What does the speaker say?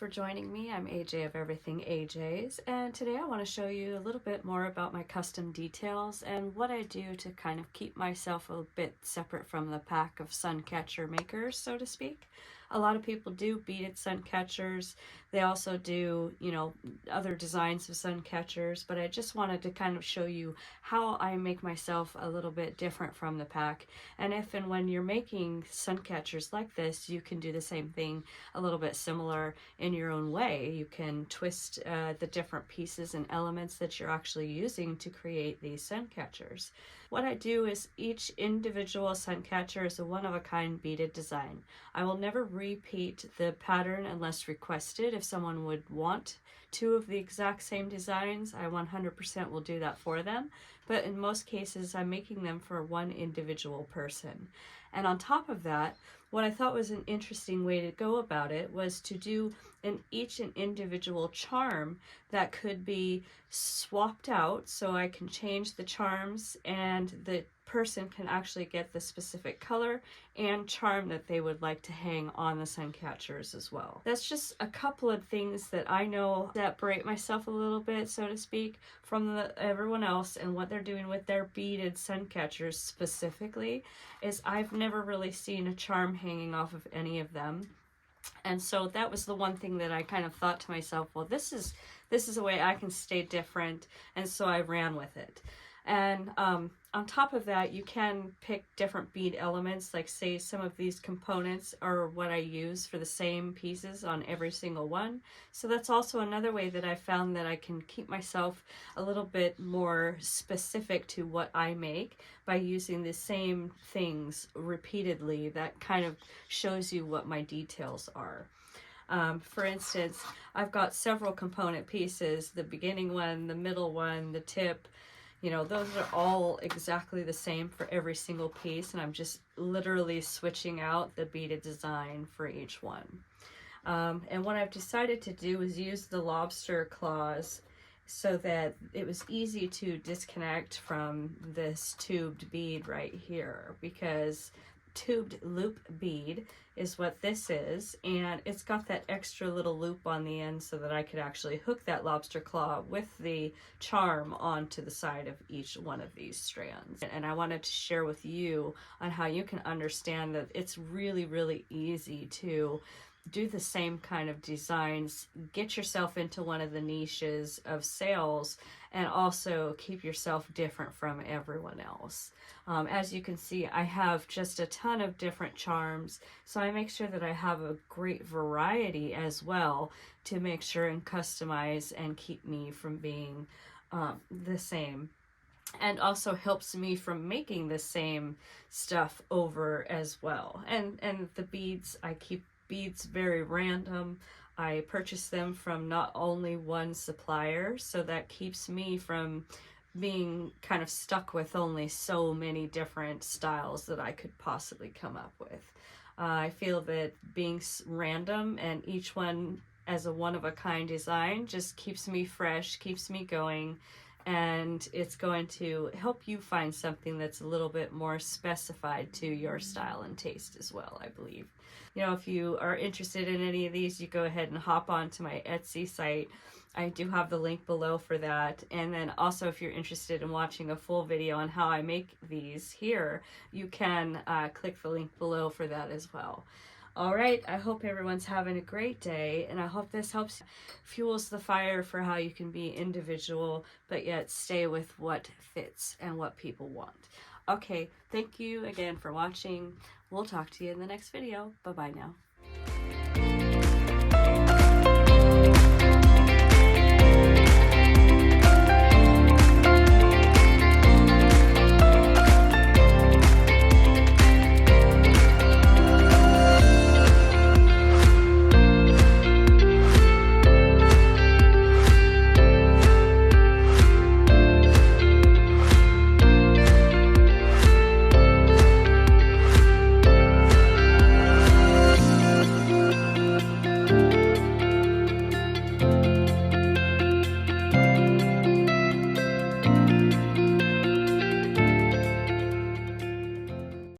for joining me. I'm AJ of EverythingAJ's, and today I want to show you a little bit more about my custom details and what I do to kind of keep myself a bit separate from the pack of Suncatcher makers, so to speak. A lot of people do beaded Suncatchers. They also do, other designs of Suncatchers, but I just wanted to kind of show you how I make myself a little bit different from the pack. And if and when you're making Suncatchers like this, you can do the same thing a little bit similar in your own way. You can twist the different pieces and elements that you're actually using to create these Suncatchers. What I do is each individual Suncatcher is a one-of-a-kind beaded design. I will never repeat the pattern unless requested. If someone would want two of the exact same designs, I 100% will do that for them. But in most cases, I'm making them for one individual person. And on top of that, what I thought was an interesting way to go about it was to do each individual charm that could be swapped out, so I can change the charms and the person can actually get the specific color and charm that they would like to hang on the Suncatchers as well. That's just a couple of things that I know separate myself a little bit, so to speak, from everyone else, and what they're doing with their beaded Suncatchers specifically is I've never really seen a charm hanging off of any of them. And so that was the one thing that I kind of thought to myself, well, this is a way I can stay different, and so I ran with it. And on top of that, you can pick different bead elements, like say some of these components are what I use for the same pieces on every single one. So that's also another way that I found that I can keep myself a little bit more specific to what I make by using the same things repeatedly. That kind of shows you what my details are. For instance, I've got several component pieces, the beginning one, the middle one, the tip. Those are all exactly the same for every single piece, and I'm just literally switching out the beaded design for each one. And what I've decided to do is use the lobster claws so that it was easy to disconnect from this tubed bead right here, because tubed loop bead is what this is, and it's got that extra little loop on the end so that I could actually hook that lobster claw with the charm onto the side of each one of these strands. And I wanted to share with you on how you can understand that it's really, really easy to do the same kind of designs, get yourself into one of the niches of sales, and also keep yourself different from everyone else. As you can see, I have just a ton of different charms, so I make sure that I have a great variety as well to make sure and customize and keep me from being the same. And also helps me from making the same stuff over as well. And the beads, I keep beads very random. I purchase them from not only one supplier, so that keeps me from being kind of stuck with only so many different styles that I could possibly come up with. I feel that being random and each one as a one-of-a-kind design just keeps me fresh, keeps me going, and it's going to help you find something that's a little bit more specified to your style and taste as well, I believe. If you are interested in any of these, you go ahead and hop onto my Etsy site. I do have the link below for that. And then also, if you're interested in watching a full video on how I make these here, you can click the link below for that as well. All right, I hope everyone's having a great day, and I hope this helps fuels the fire for how you can be individual, but yet stay with what fits and what people want. Okay, thank you again for watching. We'll talk to you in the next video. Bye-bye now.